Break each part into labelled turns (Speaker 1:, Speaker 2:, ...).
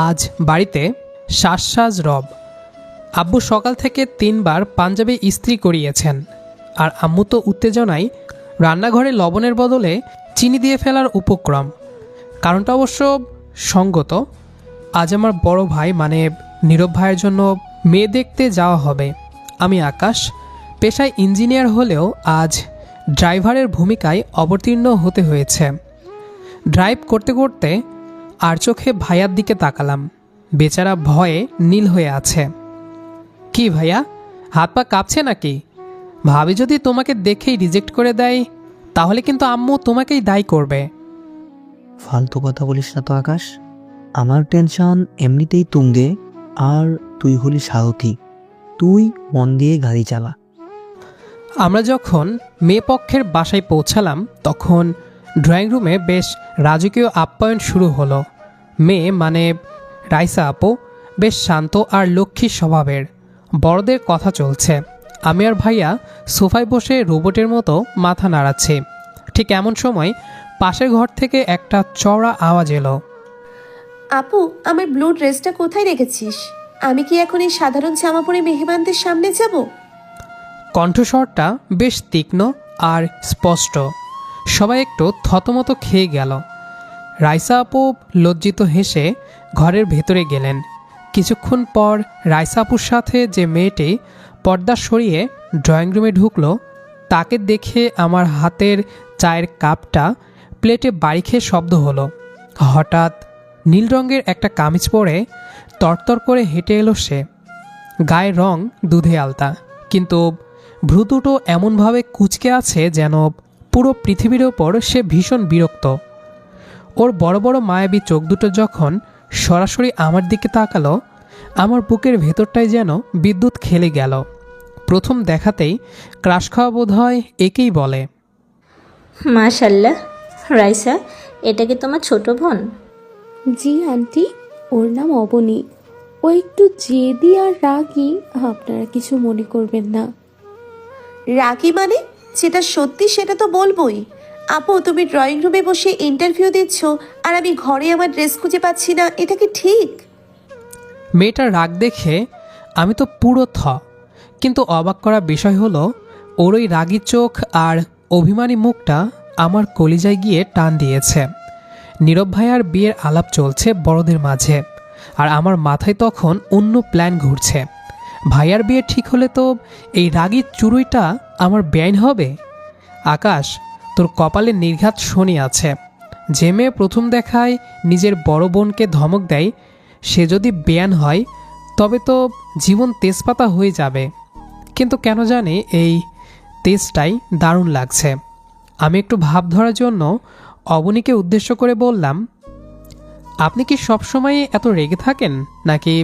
Speaker 1: আজ বাড়িতে শ্বাস রব। আব্বু সকাল থেকে 3 বার পাঞ্জাবি ইস্ত্রি করিয়েছেন, আর আম্মু তো উত্তেজনায় রান্নাঘরে লবণের বদলে চিনি দিয়ে ফেলার উপক্রম। কারণটা অবশ্য সঙ্গত। আজ আমার বড় ভাই মানে নীরব ভাইয়ের জন্য মেয়ে দেখতে যাওয়া হবে। আমি আকাশ, পেশায় ইঞ্জিনিয়ার হলেও আজ ড্রাইভারের ভূমিকায় অবতীর্ণ হতে হয়েছে। ড্রাইভ করতে করতে আর চোখে ভাইয়ার দিকে তাকালাম। বেচারা ভয়ে নীল হয়ে আছে। কি ভাইয়া, হাত পা কাঁপছে নাকি? ভাবি যদি তোমাকে দেখেই রিজেক্ট করে দেয় তাহলে কিন্তু আম্মু তোমাকেই দায়ী করবে।
Speaker 2: ফালতু কথা বলিস না তো আকাশ, আমার টেনশন এমনিতেই তুঙ্গে, আর তুই হলি সারথি, তুই মন দিয়ে গাড়ি চালা।
Speaker 1: আমরা যখন মেয়ে পক্ষের বাসায় পৌঁছালাম তখন ড্রয়িং রুমে বেশ রাজকীয় আপ্যায়ন শুরু হলো। মেয়ে মানে রাইসা আপু বেশ শান্ত আর লক্ষ্মী স্বভাবের। বড়দের কথা চলছে, আমি আর ভাইয়া সোফায় বসে রোবটের মতো মাথা নাড়াচ্ছি। ঠিক এমন সময় পাশের ঘর থেকে একটা চওড়া আওয়াজ এলো।
Speaker 3: আপু, আমার ব্লু ড্রেসটা কোথায় রেখেছিস? আমি কি এখন এই সাধারণ জামা পরে মেহমানদের সামনে যাব?
Speaker 1: কণ্ঠস্বরটা বেশ তীক্ষ্ণ আর স্পষ্ট। সবাই একটু থতমত খেয়ে গেল। রাইসা আপু লজ্জিত হেসে ঘরের ভেতরে গেলেন। কিছুক্ষণ পর রাইসা আপুর সাথে যে মেয়েটি পর্দা সরিয়ে ড্রয়িং রুমে ঢুকলো তাকে দেখে আমার হাতের চায়ের কাপটা প্লেটে বাড়ি খেয়ে শব্দ হলো। হঠাৎ নীল রঙের একটা কামিজ পরে তরতর করে হেঁটে এলো সে। গায়ের রং দুধে আলতা, কিন্তু ভ্রু দুটো এমনভাবে কুঁচকে আছে যেন পুরো পৃথিবীর ওপর সে ভীষণ বিরক্ত। ওর বড় বড় মায়াবী চোখ দুটো যখন সরাসরি আমার দিকে তাকালো, আমার বুকের ভেতরটায় যেন বিদ্যুৎ খেলে গেল। প্রথম দেখাতেই ক্রাশ খাওয়া বোধ হয় একেই বলে।
Speaker 4: মাশাল্লাহ, রাইসা, এটা কি তোমার ছোট বোন?
Speaker 5: জি আন্টি, ওর নাম অবনী। ও একটু জেদি আর রাগী, আপনারা কিছু মনে করবেন না।
Speaker 3: রাগী মানে? যেটা সত্যি সেটা তো বলবোই। আপু, তুমি ড্রয়িং রুমে বসে ইন্টারভিউ দিচ্ছ আর আমি ঘরে আমার ড্রেস খুঁজে পাচ্ছি না, এটা কি ঠিক?
Speaker 1: মেয়েটার রাগ দেখে আমি তো পুরো কিন্তু অবাক করা বিষয় হলো ওর ওই রাগী চোখ আর অভিমানী মুখটা আমার কলিজায় গিয়ে টান দিয়েছে। নীরব ভাইয়ার বিয়ের আলাপ চলছে বড়দের মাঝে, আর আমার মাথায় তখন অন্য প্ল্যান ঘুরছে। ভাইয়ার বিয়ে ঠিক হলে তো এই রাগী চুরুইটা আমার বেআইন হবে। আকাশ, তোর কপালে নির্ঘাত শনি আছে। যে মেয়ে প্রথম দেখায় নিজের বড় বোনকে ধমক দেয়, সে যদি বেয়ান হয় তবে তো জীবন তেজপাতা হয়ে যাবে। কিন্তু কেন জানি এই তেজটাই দারুণ লাগছে। আমি একটু ভাব ধরার জন্য অবনীকে উদ্দেশ্য করে বললাম, আপনি কি সবসময় এত রেগে থাকেন, নাকি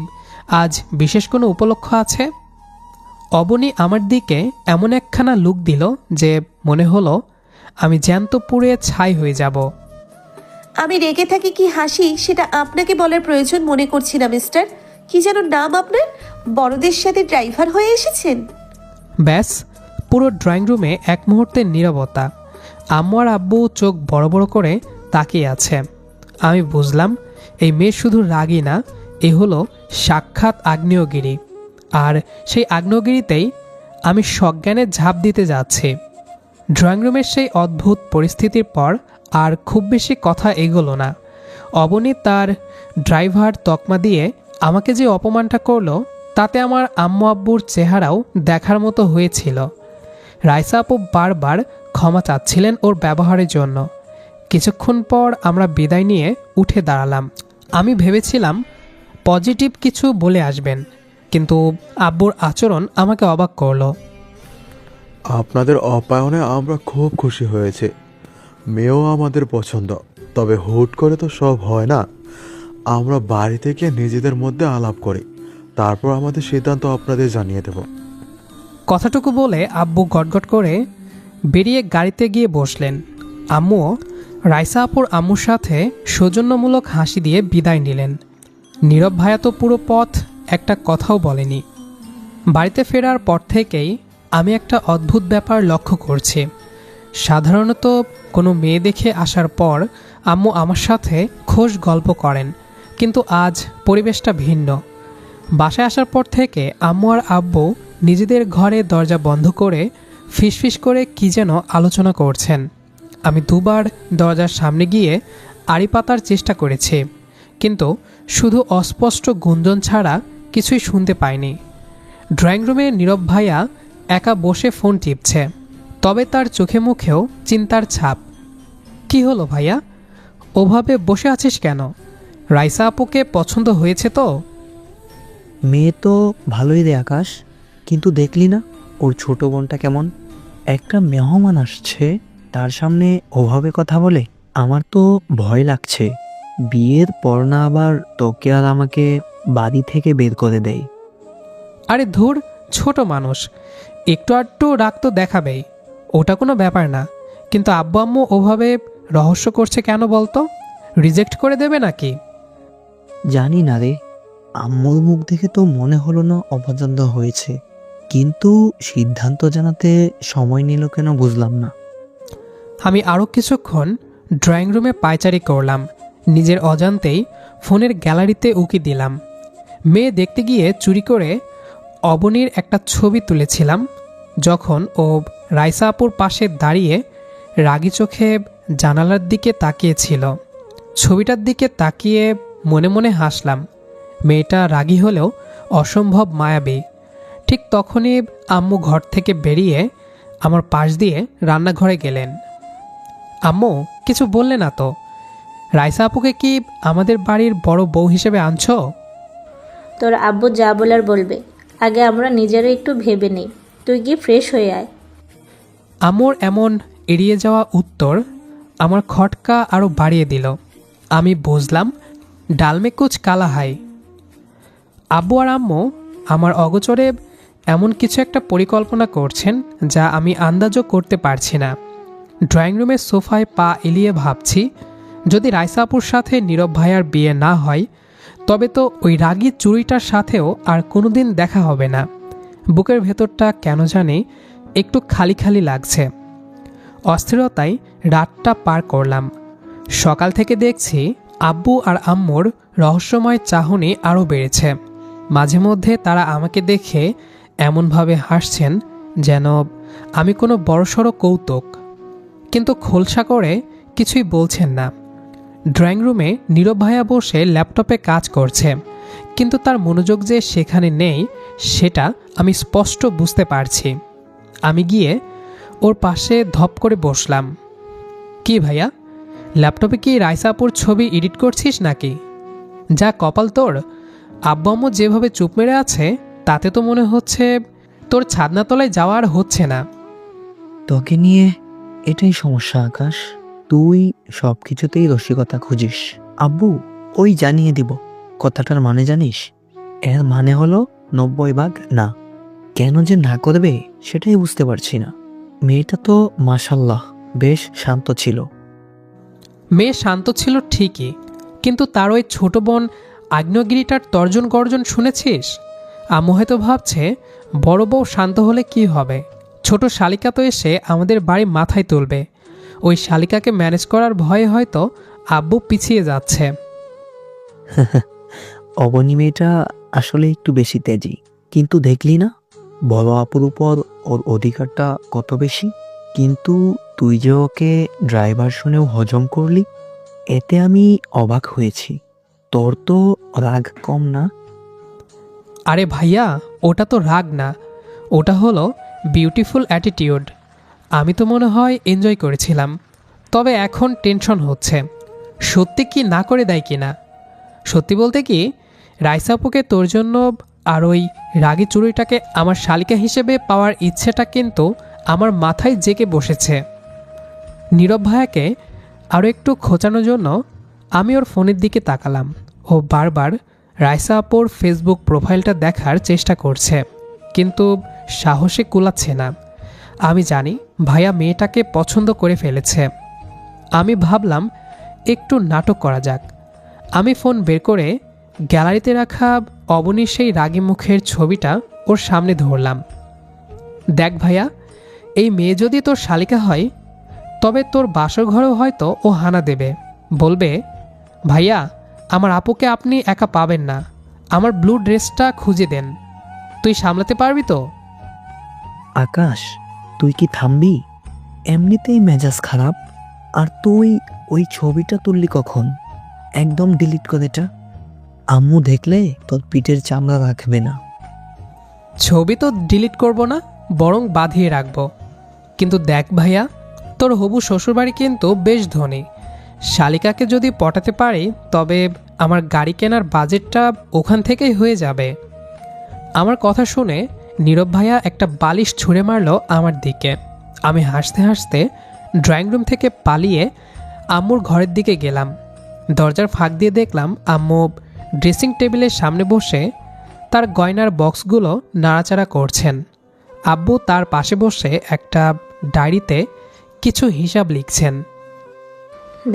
Speaker 1: আজ বিশেষ কোনো উপলক্ষ আছে? অবনী আমার দিকে এমন একখানা লুক দিল যে মনে হলো আমি জ্যান্ত পুড়ে ছাই হয়ে যাব।
Speaker 3: আমি রেগে থাকি কি হাসি সেটা আপনাকে বলার প্রয়োজন মনে করছি না মিস্টার। কি যেন নাম আপনার? বড়দের সাথে ড্রাইভার হয়ে এসেছেন?
Speaker 1: ব্যাস, পুরো ড্রয়িং রুমে এক মুহূর্তের নীরবতা। আম্মু আর আব্বু চোখ বড় বড় করে তাকিয়ে আছে। আমি বুঝলাম এই মেয়ে শুধু রাগী না, এ হলো সাক্ষাৎ আগ্নেয়গিরি। আর সেই আগ্নেয়গিরিতেই আমি সজ্ঞানে ঝাঁপ দিতে যাচ্ছি। ড্রয়িং রুমের সেই অদ্ভুত পরিস্থিতির পর আর খুব বেশি কথা এগোলো না। অবনী তার ড্রাইভার তকমা দিয়ে আমাকে যে অপমানটা করলো তাতে আমার আম্মু আব্বুর চেহারাও দেখার মতো হয়েছিল। রাইসা আপু বারবার ক্ষমা চাচ্ছিলেন ওর ব্যবহারের জন্য। কিছুক্ষণ পর আমরা বিদায় নিয়ে উঠে দাঁড়ালাম। আমি ভেবেছিলাম পজিটিভ কিছু বলে আসবেন, কিন্তু আব্বুর আচরণ আমাকে অবাক করলো।
Speaker 6: আপনাদের অপায়নে আমরা খুব খুশি হয়েছি। মেয়েও আমাদের পছন্দ, তবে হুট করে তো সব হয় না। আমরা বাড়ি থেকে নিজেদের মধ্যে আলাপ করি, তারপর আমাদের সিদ্ধান্ত আপনাদের জানিয়ে দেব।
Speaker 1: কথাটুকু বলে আব্বু গটগট করে বেরিয়ে গাড়িতে গিয়ে বসলেন। আম্মুও রাইসা আপুর আম্মুর সাথে সৌজন্যমূলক হাসি দিয়ে বিদায় নিলেন। নীরব ভাইয়া তো পুরো পথ একটা কথাও বলেনি। বাড়িতে ফেরার পর থেকেই আমি একটা অদ্ভুত ব্যাপার লক্ষ্য করছি। সাধারণত কোনো মেয়ে দেখে আসার পর আম্মু আমার সাথে খোশ গল্প করেন, কিন্তু আজ পরিবেশটা ভিন্ন। বাসায় আসার পর থেকে আম্মু আর আব্বু নিজেদের ঘরে দরজা বন্ধ করে ফিসফিস করে কী যেন আলোচনা করছেন। আমি দুবার দরজার সামনে গিয়ে আড়ি পাতার চেষ্টা করেছি, কিন্তু শুধু অস্পষ্ট গুঞ্জন ছাড়া কিছুই শুনতে পাইনি। ড্রয়িং রুমে নীরব ভাইয়া একা বসে ফোন টিপছে, তবে তার চোখে মুখেও চিন্তার ছাপ। কি হলো ভাইয়া, ওভাবে বসে আছিস কেন? রাইসা আপুকে পছন্দ হয়েছে তো?
Speaker 2: মেয়ে তো ভালোই রে আকাশ, কিন্তু দেখলি না ওর ছোট বোনটা কেমন? একটা মেহমান আসছে, তার সামনে ওভাবে কথা বলে। আমার তো ভয় লাগছে বিয়ের পর না আবার তোকে আর আমাকে বাড়ি থেকে বের করে দেয়।
Speaker 1: আরে ধুর, ছোট মানুষ, একটু আধটু রাগ তো দেখাবেই, ওটা কোনো ব্যাপার না। কিন্তু আব্বু আম্মু ওভাবে রহস্য করছে কেন বলতো? রিজেক্ট করে দেবে নাকি?
Speaker 2: জানি না রে, আম্মুর মুখ দেখে তো মনে হলো না অপছন্দ হয়েছে, কিন্তু সিদ্ধান্ত জানাতে সময় নিল কেন বুঝলাম না।
Speaker 1: আমি আরও কিছুক্ষণ ড্রয়িং রুমে পায়চারি করলাম, নিজের অজান্তেই ফোনের গ্যালারিতে উকি দিলাম। মেয়ে দেখতে গিয়ে চুরি করে অবনীর একটা ছবি তুলেছিলাম, যখন ও রাইসা আপুর পাশে দাঁড়িয়ে রাগী চোখে জানালার দিকে তাকিয়েছিল। ছবিটার দিকে তাকিয়ে মনে মনে হাসলাম। মেয়েটা রাগী হলেও অসম্ভব মায়াবী। ঠিক তখনই আম্মু ঘর থেকে বেরিয়ে আমার পাশ দিয়ে রান্নাঘরে গেলেন। আম্মু, কিছু বললে না তো? রাইসা আপুকে কি আমাদের বাড়ির বড় বউ হিসেবে আনছো?
Speaker 4: তোর আব্বু যা বলার বলবে, আগে আমরা নিজেরা একটু ভেবে নিই। তুই গিয়ে ফ্রেশ হয়ে আয়।
Speaker 1: আম্মুর এমন এড়িয়ে যাওয়া উত্তর আমার খটকা আরও বাড়িয়ে দিল। আমি বুঝলাম ডালমে কুচ কালা হাই। আব্বু আর আম্মু আমার অগোচরে এমন কিছু একটা পরিকল্পনা করছেন যা আমি আন্দাজও করতে পারছি না। ড্রয়িং রুমের সোফায় পা এলিয়ে ভাবছি, যদি রাইসা আপুর সাথে নীরব ভাইয়ার বিয়ে না হয়, তবে তো ওই রাগী চুরিটার সাথেও আর কোনোদিন দেখা হবে না। বুকের ভেতরটা কেন জানি একটু খালি খালি লাগছে। অস্থিরতায় রাতটা পার করলাম। সকাল থেকে দেখছি আব্বু আর আম্মুর রহস্যময় চাহনি আরও বেড়েছে। মাঝে মধ্যে তারা আমাকে দেখে এমনভাবে হাসছেন যেন আমি কোনো বড়সড় কৌতুক, কিন্তু খোলসা করে কিছুই বলছেন না। ড্রয়িং রুমে নীরব ভাইয়া বসে ল্যাপটপে কাজ করছে, কিন্তু তার মনোযোগ যে সেখানে নেই সেটা আমি স্পষ্ট বুঝতে পারছি। আমি গিয়ে ওর পাশে ধপ করে বসলাম। কি ভাইয়া, ল্যাপটপে কি রাইসা আপুর ছবি এডিট করছিস নাকি? যা কপাল তোর, আব্বু আম্মু যেভাবে চুপ মেরে আছে তাতে তো মনে হচ্ছে তোর ছাদনাতলায় যাওয়া আর হচ্ছে না।
Speaker 2: তোকে নিয়ে এটাই সমস্যা আকাশ, তুই সব কিছুতেই রসিকতা খুঁজিস। আব্বু ওই জানিয়ে দিব কথাটার মানে জানিস? এর মানে হলো 90 ভাগ না। কেন যে না করবে সেটাই বুঝতে পারছি না। মেয়েটা তো মাশাল্লাহ বেশ শান্ত ছিল।
Speaker 1: মেয়ে শান্ত ছিল ঠিকই, কিন্তু তার ওই ছোট বোন আগ্নেয়গিরিটার তর্জন গর্জন শুনেছিস? আম্মু হয়তো ভাবছে বড় বউ শান্ত হলে কি হবে, ছোট শালিকা তো এসে আমাদের বাড়ি মাথায় তুলবে। ওই শালিকাকে ম্যানেজ করার ভয়ে হয়তো আব্বু পিছিয়ে যাচ্ছে।
Speaker 2: অবনী মেয়েটা আসলে একটু বেশি তেজি, কিন্তু দেখলি না বড় আপুর উপর ওর অধিকারটা কত বেশি। কিন্তু তুই যে ওকে ড্রাইভার শুনেও হজম করলি, এতে আমি অবাক হয়েছি। তোর তো রাগ কম না?
Speaker 1: আরে ভাইয়া, ওটা তো রাগ না, ওটা হলো বিউটিফুল অ্যাটিটিউড। আমি তো মনে হয় এনজয় করেছিলাম, তবে এখন টেনশন হচ্ছে সত্যি কি না করে দেয় কি না। সত্যি বলতে কি, রাইসা আপুকে তোর জন্য আর ওই রাগী চুরিটাকে আমার শালিকা হিসেবে পাওয়ার ইচ্ছেটা কিন্তু আমার মাথায় জেগে বসেছে। নীরব ভাইয়াকে আরও একটু খোঁচানোর জন্য আমি ওর ফোনের দিকে তাকালাম। ও বারবার রাইসা আপুর ফেসবুক প্রোফাইলটা দেখার চেষ্টা করছে, কিন্তু সাহসে কুলাচ্ছে না। আমি জানি ভাইয়া মেয়েটাকে পছন্দ করে ফেলেছে। আমি ভাবলাম একটু নাটক করা যাক। আমি ফোন বের করে গ্যালারিতে রাখা অবনীর সেই রাগী মুখের ছবিটা ওর সামনে ধরলাম। দেখ ভাইয়া, এই মেয়ে যদি তোর শালিকা হয়, তবে তোর বাসর ঘরেও হয়তো ও হানা দেবে, বলবে ভাইয়া আমার আপুকে আপনি একা পাবেন না। আমার ব্লু ড্রেসটা খুঁজে দেন। তুই সামলাতে পারবি তো?
Speaker 2: আকাশ, তুই কি থামবি? এমনিতেই মেজাজ খারাপ, আর তুই ওই ছবিটা তুললি কখন? একদম ডিলিট করে এটা। আম্মু দেখলে তোর পিঠের চামড়া রাখবে না।
Speaker 1: ছবি তো ডিলিট করব না, বরং বাঁধিয়ে রাখবো। কিন্তু দেখ ভাইয়া, তোর হবু শ্বশুরবাড়ি কিন্তু বেশ ধনী। শালিকাকে যদি পটাতে পারি তবে আমার গাড়ি কেনার বাজেটটা ওখান থেকেই হয়ে যাবে। আমার কথা শুনে নীরব ভাইয়া একটা বালিশ ছুঁড়ে মারলো আমার দিকে। আমি হাসতে হাসতে ড্রয়িং রুম থেকে পালিয়ে আম্মুর ঘরের দিকে গেলাম। দরজার ফাঁক দিয়ে দেখলাম আম্মু ড্রেসিং টেবিলের সামনে বসে তার গয়নার বক্সগুলো নাড়াচাড়া করছেন। আব্বু তার পাশে বসে একটা ডায়েরিতে কিছু হিসাব লিখছেন।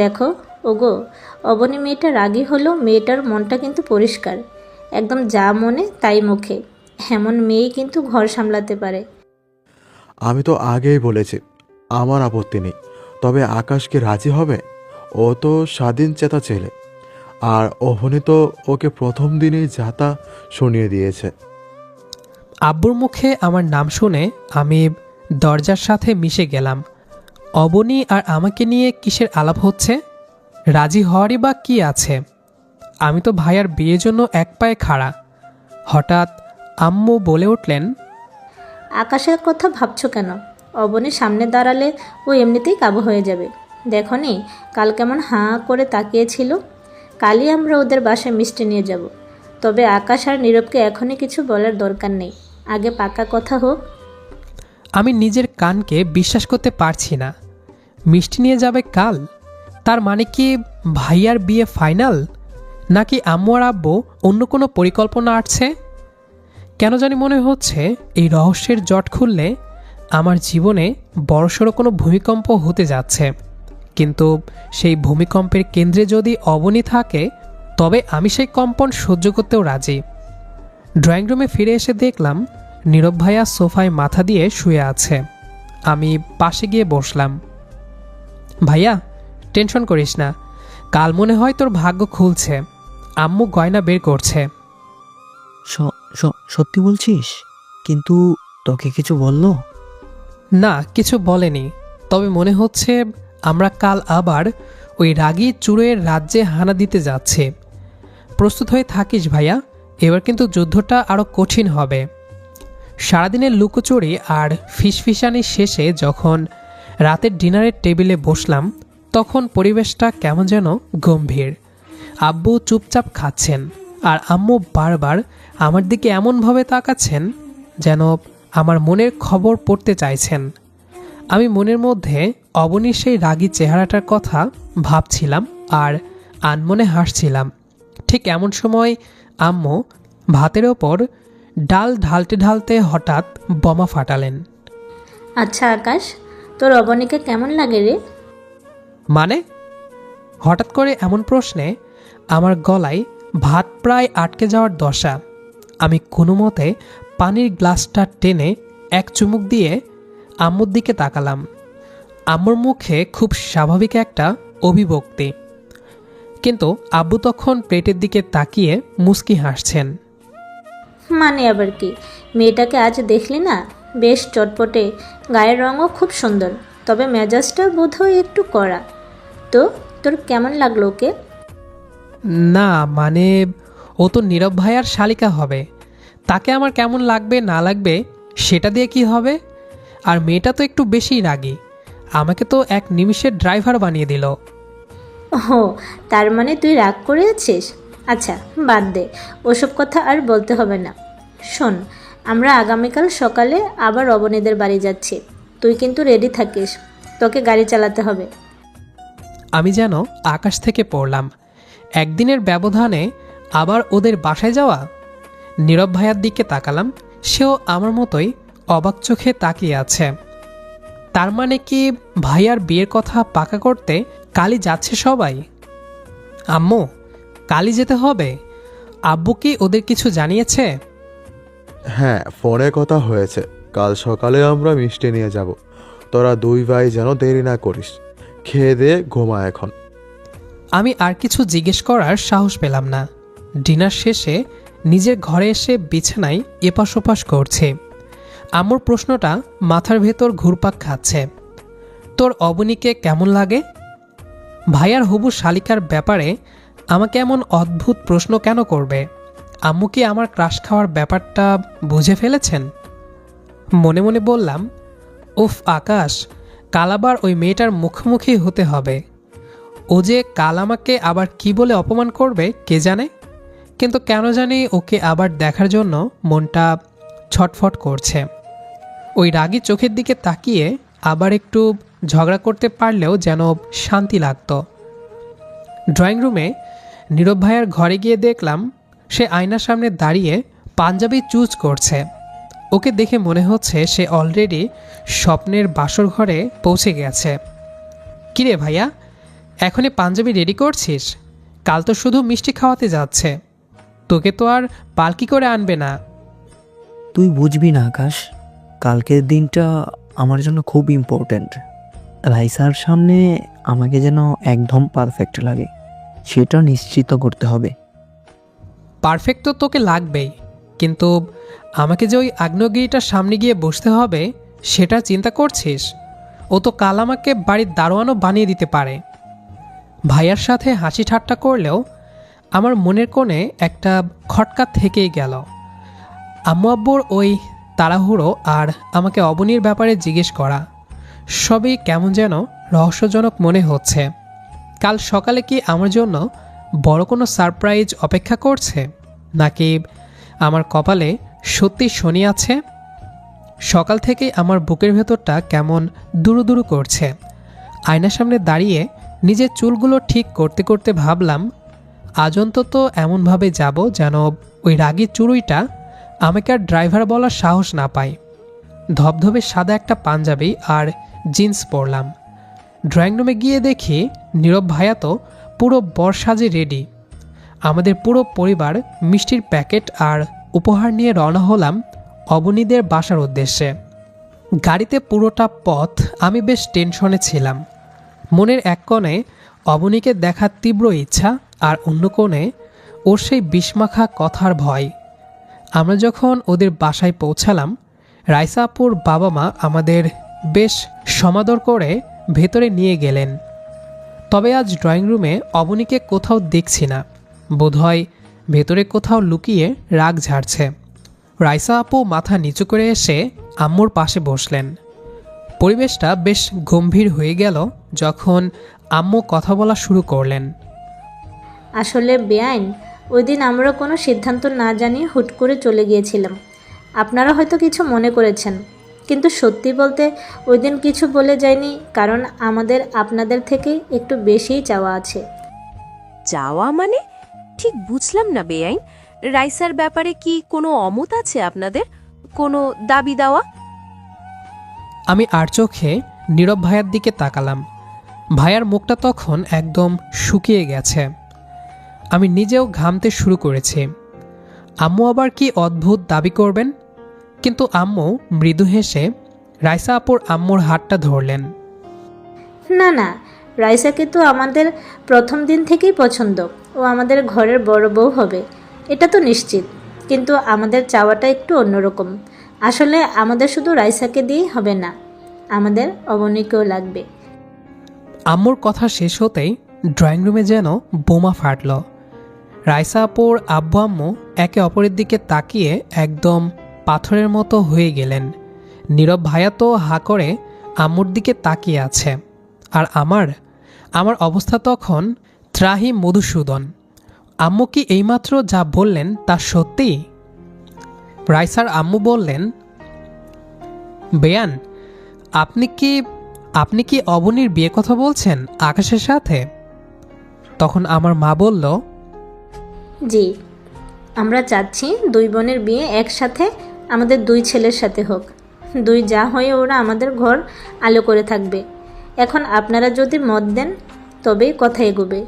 Speaker 4: দেখো ওগো, অবনী মেয়েটা রাগী হলো, মেয়েটার মনটা কিন্তু পরিষ্কার, একদম যা মনে তাই মুখে। এমন মেয়েই কিন্তু ঘর সামলাতে পারে।
Speaker 6: আমি তো আগেই বলেছি আমার আপত্তি নেই, তবে আকাশ কি রাজি হবে? ও তো স্বাধীন চেতা ছেলে, আর অবনী তো ওকে প্রথম দিনেই যাতা শুনিয়ে দিয়েছে।
Speaker 1: আব্বুর মুখে আমার নাম শুনে আমি দরজার সাথে মিশে গেলাম। অবনী আর আমাকে নিয়ে কিসের আলাপ হচ্ছে? রাজি হওয়ারই বা কী আছে? আমি তো ভাইয়ার বিয়ের জন্য এক পায়ে খাড়া। হঠাৎ আম্মু বলে উঠলেন,
Speaker 4: আকাশের কথা ভাবছো কেন? অবনীর সামনে দাঁড়ালে ও এমনিতেই কাবু হয়ে যাবে। দেখো নি কাল কেমন হাঁ করে তাকিয়েছিল। কালই আমরা ওদের বাসায় মিষ্টি নিয়ে যাব। তবে আকাশ আর নীরবকে এখনই কিছু বলার দরকার নেই, আগে পাকা কথা হোক।
Speaker 1: আমি নিজের কানকে বিশ্বাস করতে পারছি না। মিষ্টি নিয়ে যাবে কাল? তার মানে কি ভাইয়ার বিয়ে ফাইনাল? নাকি আম্মু আর আব্বু অন্য কোনো পরিকল্পনা আছে? কেন জানি মনে হচ্ছে এই রহস্যের জট খুললে আমার জীবনে বড়সড় কোনো ভূমিকম্প হতে যাচ্ছে। কিন্তু সেই ভূমিকম্পের কেন্দ্রে যদি অবনী থাকে তবে আমি সেই কম্পন সহ্য করতেও রাজি। ড্রয়িং রুমে ফিরে এসে দেখলাম নীরব ভাইয়া সোফায় মাথা দিয়ে শুয়ে আছে। আমি পাশে গিয়ে বসলাম। ভাইয়া, টেনশন করিস না, কাল মনে হয় তোর ভাগ্য খুলছে। আম্মু গয়না বের করছে।
Speaker 2: সত্যি বলছিস? কিন্তু তোকে কিছু বললো?
Speaker 1: না, কিছু বলেনি, তবে মনে হচ্ছে আমরা কাল আবার ওই রাগী চুড়োয়ের রাজ্যে হানা দিতে যাচ্ছি। প্রস্তুত হয়ে থাকিস ভাইয়া, এবার কিন্তু যুদ্ধটা আরও কঠিন হবে। সারাদিনের লুকোচুরি আর ফিসফিসানি শেষে যখন রাতের ডিনারের টেবিলে বসলাম তখন পরিবেশটা কেমন যেন গম্ভীর। আব্বু চুপচাপ খাচ্ছেন আর আম্মু বারবার আমার দিকে এমনভাবে তাকাচ্ছেন যেন আমার মনের খবর পড়তে চাইছেন। আমি মনের মধ্যে অবনীর সেই রাগী চেহারাটার কথা ভাবছিলাম আর আনমনে হাসছিলাম। ঠিক এমন সময় আম্মু ভাতের ওপর ডাল ঢালতে ঢালতে হঠাৎ বোমা ফাটালেন।
Speaker 4: আচ্ছা আকাশ, তোর অবনীকে কেমন লাগে রে?
Speaker 1: মানে? হঠাৎ করে এমন প্রশ্নে আমার গলায় ভাত প্রায় আটকে যাওয়ার দশা। আমি কোনো মতে পানির গ্লাসটা টেনে এক চুমুক দিয়ে আম্মুর দিকে তাকালাম। আম্মুর মুখে খুব স্বাভাবিক একটা অভিব্যক্তি, কিন্তু আব্বু তখন প্লেটের দিকে তাকিয়ে মুচকি হাসছেন।
Speaker 4: মানে আবার কি? মেয়েটাকে আজ দেখলি না? বেশ চটপটে, গায়ের রঙও খুব সুন্দর, তবে মেজাজটা বোধহয় একটু কড়া। তো তোর কেমন লাগলো ওকে?
Speaker 1: না মানে, ও তো নীরব ভাইয়ার শালিকা হবে, তাকে আমার কেমন লাগবে না লাগবে সেটা দিয়ে কি হবে? আর মেয়েটা তো একটু বেশিই রাগী, আমাকে তো এক নিমিষের ড্রাইভার বানিয়ে দিল।
Speaker 4: ও, তার মানে তুই রাগ করে আছিস? আচ্ছা বাদ দে, ওসব কথা আর বলতে হবে না। শোন, আমরা আগামীকাল সকালে আবার অবনীদের বাড়ি যাচ্ছি। তুই কিন্তু রেডি থাকিস, তোকে গাড়ি চালাতে হবে।
Speaker 1: আমি যেন আকাশ থেকে পড়লাম। একদিনের ব্যবধানে আবার ওদের বাসায় যাওয়া। নীরব ভাইয়ার দিকে তাকালাম, সেও আমার মতোই অবাক চোখে তাকিয়ে আছে। তার মানে কি ভাইয়ার বিয়ের কথা পাকা করতে কালই যাচ্ছে সবাই? আম্মু, কালই যেতে হবে? আব্বু কি ওদের কিছু জানিয়েছে?
Speaker 6: হ্যাঁ, ফোনে কথা হয়েছে, কাল সকালে আমরা মিষ্টি নিয়ে যাব। তোরা দুই ভাই যেন দেরি না করিস। খেয়ে দিয়ে ঘুমা এখন।
Speaker 1: আমি আর কিছু জিজ্ঞেস করার সাহস পেলাম না। ডিনার শেষে নিজের ঘরে এসে বিছানায় এপাশ ওপাশ করছে। আম্মুর প্রশ্নটা মাথার ভেতর ঘুরপাক খাচ্ছে। তোর অবনীকে কেমন লাগে? ভাইয়ার হবু শালিকার ব্যাপারে আমাকে এমন অদ্ভুত প্রশ্ন কেন করবে? আম্মু কি আমার ক্রাশ খাওয়ার ব্যাপারটা বুঝে ফেলেছেন? মনে মনে বললাম, উফ আকাশ, কাল আবার ওই মেয়েটার মুখোমুখি হতে হবে। ও যে কাল আমাকে আবার কি বলে অপমান করবে কে জানে। কিন্তু কেন জানি ওকে আবার দেখার জন্য মনটা ছটফট করছে। ওই রাগী চোখের দিকে তাকিয়ে আবার একটু ঝগড়া করতে পারলেও যেন শান্তি লাগত। ড্রয়িং রুমে নীরব ভাইয়ার ঘরে গিয়ে দেখলাম সে আয়নার সামনে দাঁড়িয়ে পাঞ্জাবি চুজ করছে। ওকে দেখে মনে হচ্ছে সে অলরেডি স্বপ্নের বাসর ঘরে পৌঁছে গেছে। কিরে ভাইয়া, এখনই পাঞ্জাবি রেডি করছিস? কাল তো শুধু মিষ্টি খাওয়াতে যাচ্ছে, তোকে তো আর পালকি করে আনবে না।
Speaker 2: তুই বুঝবি না আকাশ, কালকের দিনটা আমার জন্য খুব ইম্পর্ট্যান্ট। রাইসার সামনে আমাকে যেন একদম পারফেক্ট লাগে, সেটা নিশ্চিত করতে হবে।
Speaker 1: পারফেক্ট তো তোকে লাগবেই, কিন্তু আমাকে যে ওই আগ্নেয়গিরিটার সামনে গিয়ে বসতে হবে সেটা চিন্তা করছিস? ও তো কাল আমাকে বাড়ির দারোয়ানও বানিয়ে দিতে পারে। ভাইয়ার সাথে হাসি ঠাট্টা করলেও আমার মনের কোণে একটা খটকা থেকেই গেল। আম্মু আব্বুর ওই তাড়াহুড়ো আর আমাকে অবনীর ব্যাপারে জিজ্ঞেস করা সবই কেমন যেন রহস্যজনক মনে হচ্ছে। কাল সকালে কি আমার জন্য বড় কোনো সারপ্রাইজ অপেক্ষা করছে, নাকি আমার কপালে সত্যি শনি আছে? সকাল থেকেই আমার বুকের ভেতরটা কেমন দুরু দুরু করছে। আয়নার সামনে দাঁড়িয়ে নিজের চুলগুলো ঠিক করতে করতে ভাবলাম, আজ অন্তত এমনভাবে যাব যেন ওই রাগী চুড়ুইটা আমাকে আর ড্রাইভার বলার সাহস না পায়। ধবধবে সাদা একটা পাঞ্জাবি আর জিন্স পরলাম। ড্রয়িং রুমে গিয়ে দেখি নীরব ভাইয়া তো পুরো বরসাজে রেডি। আমাদের পুরো পরিবার মিষ্টির প্যাকেট আর উপহার নিয়ে রওনা হলাম অবনীদের বাসার উদ্দেশ্যে। গাড়িতে পুরোটা পথ আমি বেশ টেনশনে ছিলাম। মনের এক কোণে অবনীকে দেখার তীব্র ইচ্ছা, আর অন্য কোণে ওর সেই বিষমাখা কথার ভয়। আমরা যখন ওদের বাসায় পৌঁছালাম, রাইসা আপুর বাবা মা আমাদের বেশ সমাদর করে ভেতরে নিয়ে গেলেন। তবে আজ ড্রয়িং রুমে অবনীকে কোথাও দেখছি না। বোধহয় ভেতরে কোথাও লুকিয়ে রাগ ঝাড়ছে। রাইসা আপু মাথা নিচু করে এসে আম্মুর পাশে বসলেন। পরিবেশটা বেশ গম্ভীর হয়ে গেল যখন আম্মু কথা বলা শুরু করলেন।
Speaker 4: আসলে বেআইন, ওই দিন আমরা কোনো সিদ্ধান্ত না জানিয়ে হুট করে চলে গিয়েছিলাম। আপনারা হয়তো কিছু মনে করেছেন, কিন্তু সত্যি বলতে ওই দিন কিছু বলে যায়নি, কারণ আমাদের আপনাদের থেকে একটু বেশিই চাওয়া আছে।
Speaker 7: চাওয়া মানে? ঠিক বুঝলাম না বেআইন। রাইসার ব্যাপারে কি কোনো অমত আছে আপনাদের? কোনো দাবি দাওয়া?
Speaker 1: আমি আর চোখে নীরব ভাইয়ার দিকে তাকালাম। ভাইয়ার মুখটা তখন একদম শুকিয়ে গেছে। আমি নিজেও ঘামতে শুরু করেছি। আম্মু আবার কি অদ্ভুত দাবি করবেন? কিন্তু আম্মু মৃদু হেসে রাইসা আপুর আম্মুর হাতটা ধরলেন।
Speaker 4: না না, রাইসাকে তো আমাদের প্রথম দিন থেকেই পছন্দ। ও আমাদের ঘরের বড় বউ হবে, এটা তো নিশ্চিত। কিন্তু আমাদের চাওয়াটা একটু অন্যরকম। আসলে আমাদের শুধু রাইসাকে দিয়েই হবে না, আমাদের অবনীকেও লাগবে।
Speaker 1: আম্মুর কথা শেষ হতেই ড্রয়িং রুমে যেন বোমা ফাটল। রাইসা আপুর আব্বু আম্মু একে অপরের দিকে তাকিয়ে একদম পাথরের মতো হয়ে গেলেন। নীরব ভাইয়া তো হা করে আম্মুর দিকে তাকিয়ে আছে। আর আমার অবস্থা তখন ত্রাহি মধুসূদন। আম্মু কি এইমাত্র যা বললেন তা সত্যি? রাইসার আম্মু বললেন, বেয়ান, আপনি কি অবনীর বিয়ে কথা বলছেন আকাশের সাথে? তখন আমার মা বলল,
Speaker 4: জি, আমরা চাচ্ছি দুই বোনের বিয়ে একসাথে আমাদের দুই ছেলের সাথে হোক। দুই যা হয়ে ওরা আমাদের ঘর আলো করে থাকবে। এখন আপনারা যদি মত দেন তবেই কথা এগোবে।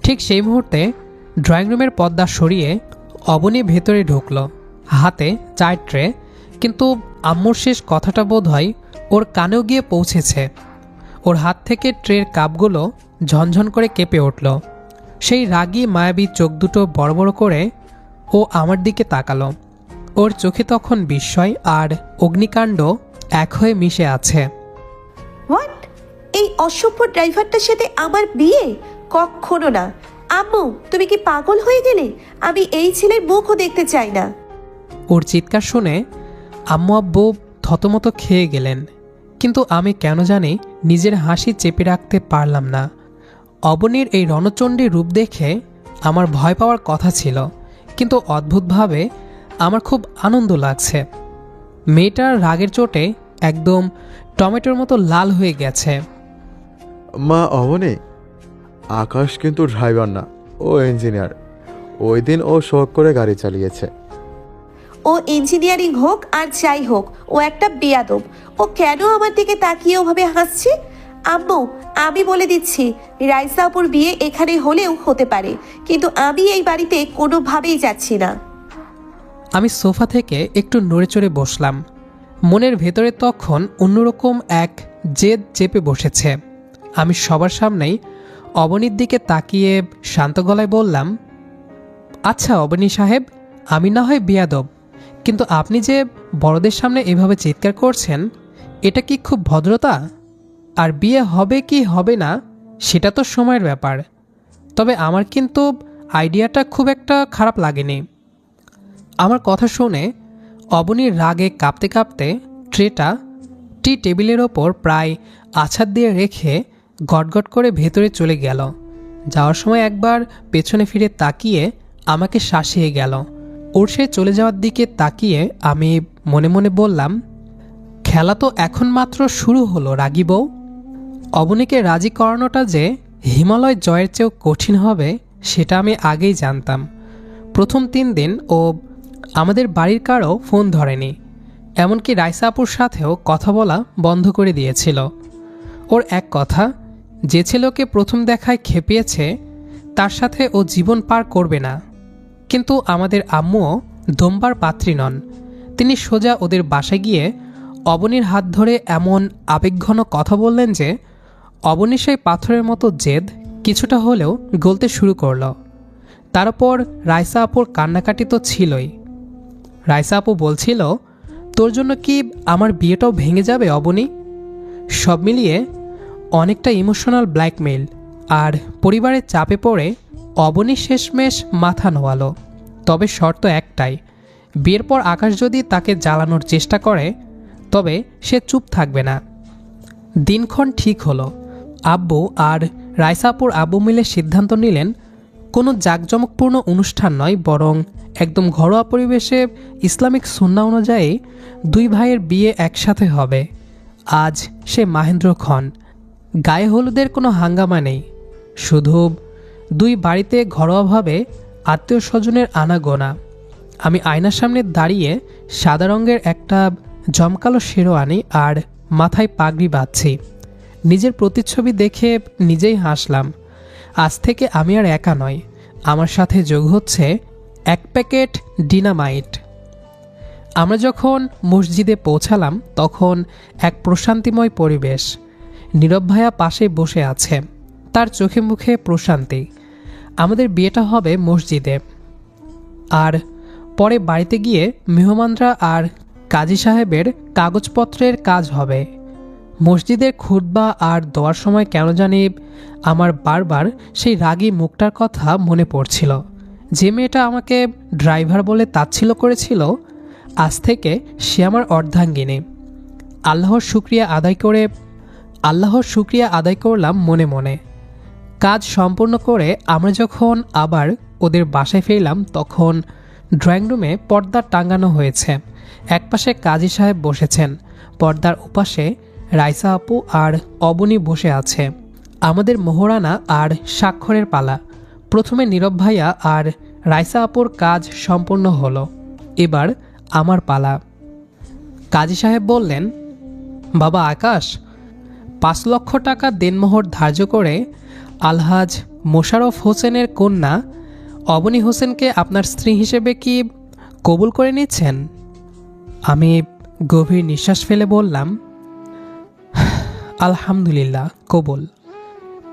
Speaker 1: ঠিক সেই মুহূর্তে ড্রয়িং রুমের পর্দা সরিয়ে অবনী ভেতরে ঢুকল, হাতে চায়ের ট্রে। কিন্তু আম্মুর শেষ কথাটা বোধহয় ওর কানেও গিয়ে পৌঁছেছে। ওর হাত থেকে ট্রের কাপগুলো ঝনঝন করে কেঁপে উঠল। সেই রাগী মায়াবী চোখ দুটো বড় বড় করে ও আমার দিকে তাকালো। ওর চোখে তখন বিস্ময় আর অগ্নিকাণ্ড এক হয়ে মিশে আছে।
Speaker 3: হোয়াট? এই অসভ্য ড্রাইভারটার সাথে আমার বিয়ে? কখনো না। আম্মু, তুমি কি পাগল হয়ে গেলে? আমি এই ছেলের মুখও দেখতে চাই না।
Speaker 1: ওর চিৎকার শুনে আম্মু আব্বু থতমত খেয়ে গেলেন, কিন্তু আমি কেন জানি নিজের হাসি চেপে রাখতে পারলাম না। অবনীর এই রণচণ্ডী রূপ দেখে আমার ভয় পাওয়ার কথা ছিল, কিন্তু অদ্ভুতভাবে আমার খুব আনন্দ লাগছে। মেয়েটার রাগের চোটে একদম টমেটোর মতো লাল হয়ে গেছে।
Speaker 6: মা অবনী, আকাশ কিন্তু ড্রাইভার না, ও ইঞ্জিনিয়ার। ওই দিন ও শখ করে গাড়ি চালিয়েছে।
Speaker 3: ও ইঞ্জিনিয়ারিং হোক আর যাই হোক, ও একটা বেয়াদব। ও কেন আমার দিকে তাকিয়ে ওভাবে হাসছে? আম্মু, আমি বলে দিচ্ছি, রাইসা আপুর বিয়ে এখানে হলেও হতে পারে, কিন্তু আমি এই বাড়িতে কোনোভাবেই যাচ্ছি না।
Speaker 1: আমি সোফা থেকে একটু নড়ে চড়ে বসলাম। মনের ভেতরে তখন অন্যরকম এক জেদ চেপে বসেছে। আমি সবার সামনেই অবনীর দিকে তাকিয়ে শান্ত গলায় বললাম, আচ্ছা অবনী সাহেব, আমি না হয় বেয়াদব, কিন্তু আপনি যে বড়দের সামনে এভাবে চিৎকার করছেন, এটা কি খুব ভদ্রতা? আর বিয়ে হবে কি হবে না সেটা তো সময়ের ব্যাপার। তবে আমার কিন্তু আইডিয়াটা খুব একটা খারাপ লাগেনি। আমার কথা শুনে অবনীর রাগে কাঁপতে কাঁপতে ট্রেটা টি টেবিলের ওপর প্রায় আছাড় দিয়ে রেখে গটগট করে ভেতরে চলে গেল। যাওয়ার সময় একবার পেছনে ফিরে তাকিয়ে আমাকে শাসিয়ে গেল। ওর সে চলে যাওয়ার দিকে তাকিয়ে আমি মনে মনে বললাম, খেলা তো এখন মাত্র শুরু হলো রাগী বউ। অবনীকে রাজি করানোটা যে হিমালয় জয়ের চেয়েও কঠিন হবে সেটা আমি আগেই জানতাম। প্রথম 3 দিন ও আমাদের বাড়ির কারও ফোন ধরেনি, এমনকি রাইসা আপুর সাথেও কথা বলা বন্ধ করে দিয়েছিল। ওর এক কথা, যে ছেলেকে প্রথম দেখায় খেপিয়েছে তার সাথে ও জীবন পার করবে না। কিন্তু আমাদের আম্মুও দমবার পাত্রী নন। তিনি সোজা ওদের বাসায় গিয়ে অবনীর হাত ধরে এমন আবেগঘন কথা বললেন যে অবনী সেই পাথরের মতো জেদ কিছুটা হলেও গলতে শুরু করল। তারপর রাইসা আপুর কান্নাকাটি তো ছিলই। রাইসা আপু বলছিল, তোর জন্য কি আমার বিয়েটাও ভেঙে যাবে অবনী? সব মিলিয়ে অনেকটা ইমোশনাল ব্ল্যাকমেইল আর পরিবারের চাপে পড়ে অবনী শেষমেশ মাথা নোয়ালো। তবে শর্ত একটাই, বিয়ের পর আকাশ যদি তাকে জ্বালানোর চেষ্টা করে তবে সে চুপ থাকবে না। দিনক্ষণ ঠিক হলো। আব্বু আর রাইসা আপুর আব্বু মিলে সিদ্ধান্ত নিলেন কোনো জাঁকজমকপূর্ণ অনুষ্ঠান নয়, বরং একদম ঘরোয়া পরিবেশে ইসলামিক সুন্নাহ অনুযায়ী 2 ভাইয়ের বিয়ে একসাথে হবে। আজ সে মাহেন্দ্রক্ষণ। গায়ে হলুদের কোনো হাঙ্গামা নেই, শুধু 2 বাড়িতে ঘরোয়াভাবে আত্মীয় স্বজনের আনাগোনা। আমি আয়নার সামনে দাঁড়িয়ে সাদা রঙের একটা জমকালো শেরওয়ানি আর মাথায় পাগড়ি বাঁধছি। নিজের প্রতিচ্ছবি দেখে নিজেই হাসলাম। আজ থেকে আমি আর একা নয়, আমার সাথে যোগ হচ্ছে 1 প্যাকেট ডিনামাইট। আমরা যখন মসজিদে পৌঁছালাম তখন এক প্রশান্তিময় পরিবেশ। নীরব ভাইয়া পাশে বসে আছে, তার চোখে মুখে প্রশান্তি। আমাদের বিয়েটা হবে মসজিদে, আর পরে বাড়িতে গিয়ে মেহমানরা আর কাজী সাহেবের কাগজপত্রের কাজ হবে। মসজিদের খুতবা আর দোয়ার সময় কেন জানি আমার বারবার সেই রাগী মুখটার কথা মনে পড়ছিল। যে মেয়েটা আমাকে ড্রাইভার বলে তাচ্ছিল্য করেছিল, আজ থেকে সে আমার অর্ধাঙ্গিনী। আল্লাহর শুকরিয়া আদায় করলাম মনে মনে। কাজ সম্পূর্ণ করে আমরা যখন আবার ওদের বাসায় ফিরলাম তখন ড্রয়িং রুমে পর্দা টাঙানো হয়েছে। একপাশে কাজী সাহেব বসেছেন, পর্দার ওপাশে রাইসা আপু আর অবনী বসে আছে। আমাদের মোহরানা আর স্বাক্ষরের পালা। প্রথমে নীরব ভাইয়া আর রাইসা আপুর কাজ সম্পূর্ণ হলো, এবার আমার পালা। কাজী সাহেব বললেন, বাবা আকাশ, 5 লক্ষ টাকা দেনমোহর ধার্য করে আলহাজ মোশাররফ হোসেনের কন্যা অবনী হোসেনকে আপনার স্ত্রী হিসেবে কি কবুল করে নিচ্ছেন? আমি গভীর নিঃশ্বাস ফেলে বললাম, আলহামদুলিল্লাহ, কবুল।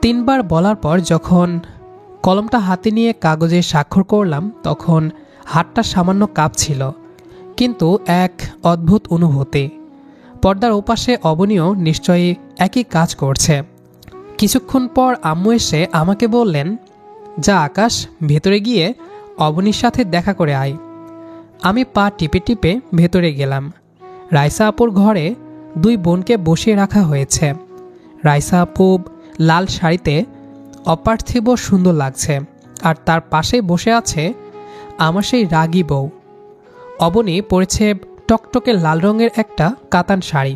Speaker 1: 3বার বলার পর যখন কলমটা হাতে নিয়ে কাগজে স্বাক্ষর করলাম তখন হাতটা সামান্য কাঁপছিল, কিন্তু এক অদ্ভুত অনুভূতি। পর্দার ওপাশে অবনীও নিশ্চয়ই একই কাজ করছে। কিছুক্ষণ পর আম্মু এসে আমাকে বললেন, যা আকাশ, ভেতরে গিয়ে অবনীর সাথে দেখা করে আয়। আমি পা টিপে টিপে ভেতরে গেলাম। রাইসা আপুর ঘরে 2 বোনকে বসিয়ে রাখা হয়েছে। রাইসা আপু লাল শাড়িতে অপার্থিব সুন্দর লাগছে, আর তার পাশে বসে আছে আমার সেই রাগী বউ। অবনী পরেছে টকটকে লাল রঙের একটা কাতান শাড়ি,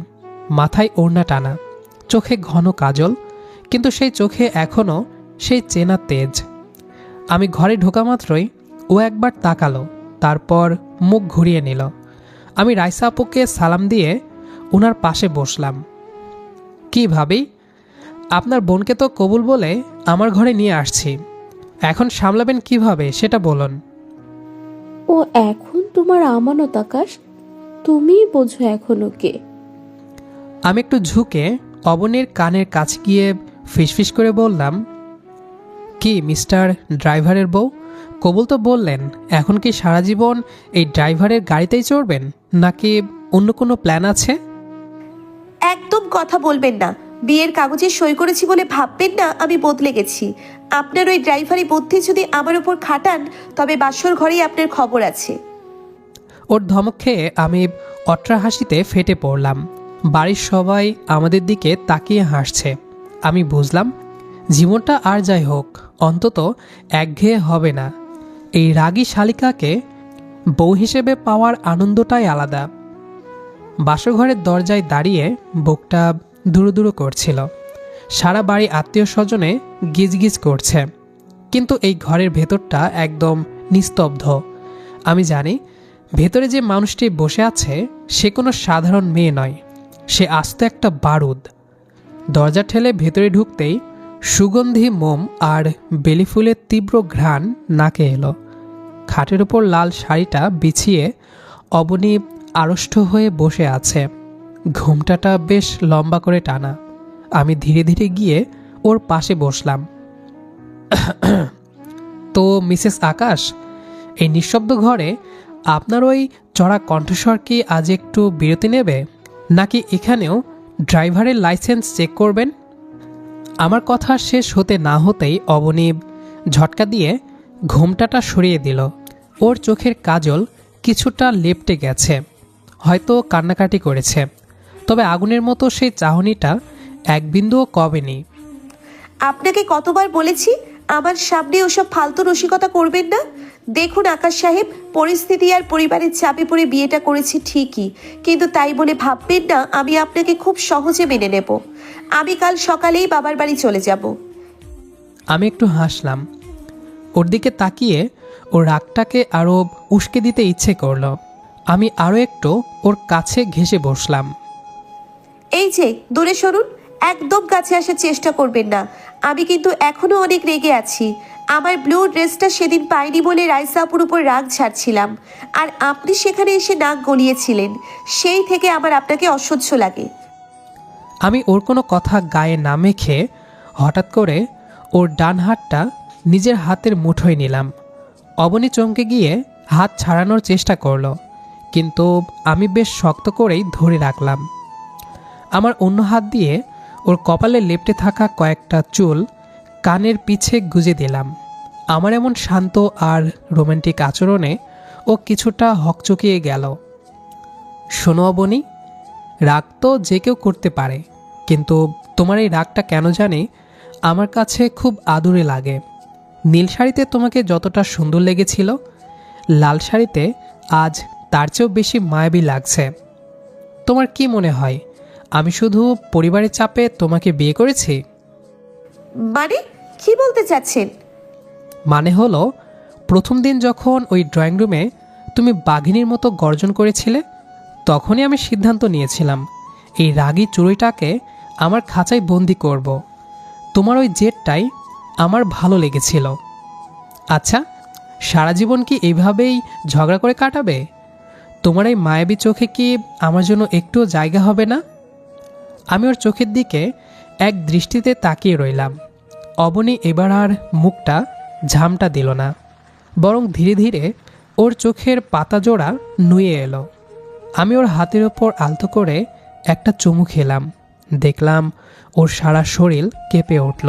Speaker 1: মাথায় ওড়না টানা, চোখে ঘন কাজল, কিন্তু সেই চোখে এখনও সেই চেনা তেজ। আমি ঘরে ঢোকা মাত্রই ও একবার তাকালো, তারপর মুখ ঘুরিয়ে নিল। আমি রাইসা আপুকে সালাম দিয়ে ওনার পাশে বসলাম। কি ভাবি, আপনার বোনকে তো কবুল বলে আমার ঘরে নিয়ে আসছি, এখন সামলাবেন কিভাবে সেটা বলুন।
Speaker 5: ও এখন তোমার আমানত আকাশ, তুমিই বোঝো এখন ওকে।
Speaker 1: আমি একটু ঝুঁকে অবনীর কানের কাছে গিয়ে ফিসফিস করে বললাম, কি মিস্টার ড্রাইভারের বউ, কবুল তো বললেন, এখন কি সারা জীবন এই ড্রাইভারের গাড়িতেই চড়বেন, নাকি অন্য কোনো প্ল্যান আছে?
Speaker 3: একদম কথা বলবেন না। বিয়ের কাগজে সই করেছি বলে ভাববেন না আমি বদলে গেছি। আপনার ওই ড্রাইভারি বুদ্ধি যদি আমার উপর খাটান তবে বাসর ঘরেই আপনার খবর আছে।
Speaker 1: ওর ধমক খেয়ে আমি অট্রা হাসিতে ফেটে পড়লাম। বাড়ির সবাই আমাদের দিকে তাকিয়ে হাসছে। আমি বুঝলাম জীবনটা আর যাই হোক অন্তত একঘেয়ে হবে না। এই রাগী শালিকাকে বউ হিসেবে পাওয়ার আনন্দটাই আলাদা। বাসরঘরের দরজায় দাঁড়িয়ে বুকটা দুরুদুরু করছিল। সারা বাড়ি আত্মীয় স্বজনে গিজগিজ করছে, কিন্তু এই ঘরের ভেতরটা একদম নিস্তব্ধ। আমি জানি ভেতরে যে মানুষটি বসে আছে সে কোনো সাধারণ মেয়ে নয়, সে আস্ত একটা বারুদ। দরজা ঠেলে ভেতরে ঢুকতেই সুগন্ধি মোম আর বেলি ফুলের তীব্র ঘ্রাণ নাকে এলো। খাটের উপর লাল শাড়িটা বিছিয়ে অবনী আড়ষ্ট হয়ে বসে আছে, ঘুমটাটা বেশ লম্বা করে টানা। আমি ধীরে ধীরে গিয়ে ওর পাশে বসলাম। তো মিসেস আকাশ, এই নিঃশব্দ ঘরে আপনার ওই চড়া কণ্ঠস্বর কি আজ একটু বিরতি নেবে, নাকি এখানেও ড্রাইভারের লাইসেন্স চেক করবেন? আমার কথা শেষ হতে না হতেই অবনী ঝটকা দিয়ে ঘুমটাটা সরিয়ে দিল। ওর চোখের কাজল কিছুটা লেপ্টে গেছে, হয়তো কান্নাকাটি করেছে, তবে আগুনের মতো সেই চাহনিটা এক বিন্দুও কমেনি।
Speaker 3: আপনাকে কতবার বলেছি আমার সামনে ওসব ফালতু রসিকতা করবেন না। দেখুন আকাশ সাহেব, পরিস্থিতি আর পরিবারের চাপে পড়ে বিয়েটা করেছি ঠিকই, কিন্তু তাই বলে ভাববেন না আমি আপনাকে খুব সহজে মেনে নেব। আমি কাল সকালেই বাবার বাড়ি চলে যাব।
Speaker 1: আমি একটু হাসলাম। ওর দিকে তাকিয়ে ওর রাগটাকে আরও উস্কে দিতে ইচ্ছে করলো। আমি আরও একটু ওর কাছে ঘেঁষে বসলাম।
Speaker 3: এই যে দূরে সরুন, একদম কাছে আসার চেষ্টা করবেন না। আমি কিন্তু এখনো অনেক রেগে আছি। আমার ব্লু ড্রেসটা সেদিন পাইনি বলে রাইসা আপুর উপর রাগ ছাড়ছিলাম, আর আপনি সেখানে এসে নাক গলিয়েছিলেন। সেই থেকে আমার আপনাকে অসহ্য লাগে।
Speaker 1: আমি ওর কোনো কথা গায়ে না মেখে হঠাৎ করে ওর ডান হাতটা নিজের হাতের মুঠোয় নিলাম। অবনী চমকে গিয়ে হাত ছাড়ানোর চেষ্টা করলো, কিন্তু আমি বেশ শক্ত করেই ধরে রাখলাম। আমার অন্য হাত দিয়ে ওর কপালে লেপ্টে থাকা কয়েকটা চুল কানের পিছে গুজে দিলাম। আমার এমন শান্ত আর রোমান্টিক আচরণে ও কিছুটা হকচকিয়ে গেল। শোনো অবনী, রাগ তো যে কেউ করতে পারে, কিন্তু তোমার এই রাগটা কেন জানি আমার কাছে খুব আদুরে লাগে। নীল শাড়িতে তোমাকে যতটা সুন্দর লেগেছিল, লাল শাড়িতে আজ তার চেয়েও বেশি মায়াবী লাগছে। তোমার কি মনে হয় আমি শুধু পরিবারের চাপে তোমাকে বিয়ে করেছি?
Speaker 3: মানে কি বলতে চাচ্ছেন?
Speaker 1: মানে হলো, প্রথম দিন যখন ওই ড্রয়িং রুমে তুমি বাঘিনীর মতো গর্জন করেছিলে, তখনই আমি সিদ্ধান্ত নিয়েছিলাম এই রাগী চুড়িটাকে আমার খাঁচায় বন্দি করব। তোমার ওই জেদটাই আমার ভালো লেগেছিল। আচ্ছা, সারা জীবন কি এইভাবেই ঝগড়া করে কাটাবে? তোমার এই মায়াবী চোখে কি আমার জন্য একটুও জায়গা হবে না? আমি ওর চোখের দিকে এক দৃষ্টিতে তাকিয়ে রইলাম। অবনী এবার আর মুখটা ঝামটা দিল না, বরং ধীরে ধীরে ওর চোখের পাতা জোড়া নুয়ে এলো। আমি ওর হাতের ওপর আলতো করে একটা চুমু খেলাম। দেখলাম ওর সারা শরীর কেঁপে উঠল।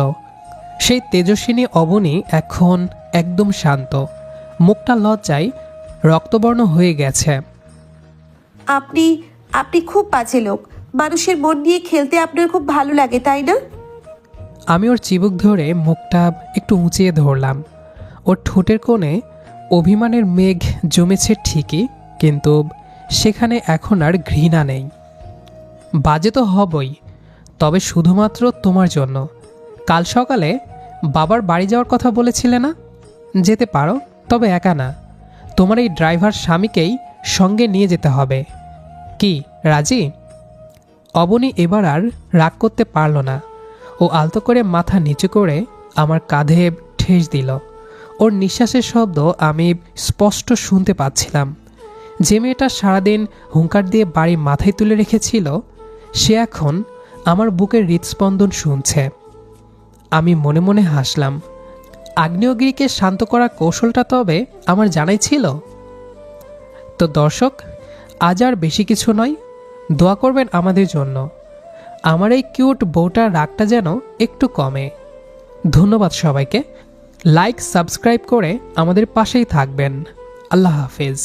Speaker 1: সেই তেজস্বিনী অবনী এখন একদম শান্ত, মুখটা লজ্জায় রক্তবর্ণ হয়ে গেছে।
Speaker 3: আপনি আপনি খুব বাজে লোক। মানুষের মন নিয়ে খেলতে আপনার খুব ভালো লাগে, তাই না?
Speaker 1: আমি ওর চিবুক ধরে মুখটা একটু উঁচিয়ে ধরলাম। ওর ঠোঁটের কোণে অভিমানের মেঘ জমেছে ঠিকই, কিন্তু সেখানে এখন আর ঘৃণা নেই। বাজে তো হবই, তবে শুধুমাত্র তোমার জন্য। কাল সকালে বাবার বাড়ি যাওয়ার কথা বলেছিলে না? যেতে পারো, তবে একা না। তোমার এই ড্রাইভার স্বামীকেই সঙ্গে নিয়ে যেতে হবে। কি রাজি? অবনী এবার আর রাগ করতে পারল না। ও আলতো করে মাথা নিচু করে আমার কাঁধে ঠেস দিল। ওর নিঃশ্বাসের শব্দ আমি স্পষ্ট শুনতে পাচ্ছিলাম। যে মেয়েটা সারাদিন হুঙ্কার দিয়ে বাড়ি মাথায় তুলে রেখেছিল, সে এখন আমার বুকের হৃদস্পন্দন শুনছে। আমি মনে মনে হাসলাম। আগ্নেয়গিরিকে শান্ত করার কৌশলটা তবে আমার জানাই ছিল। তো দর্শক, আজ আর বেশি কিছু নয়, দোয়া করবেন আমাদের জন্য। আমার এই কিউট বউটার রাগটা যেন একটু কমে। ধন্যবাদ সবাইকে। লাইক সাবস্ক্রাইব করে আমাদের পাশেই থাকবেন। আল্লাহ হাফেজ।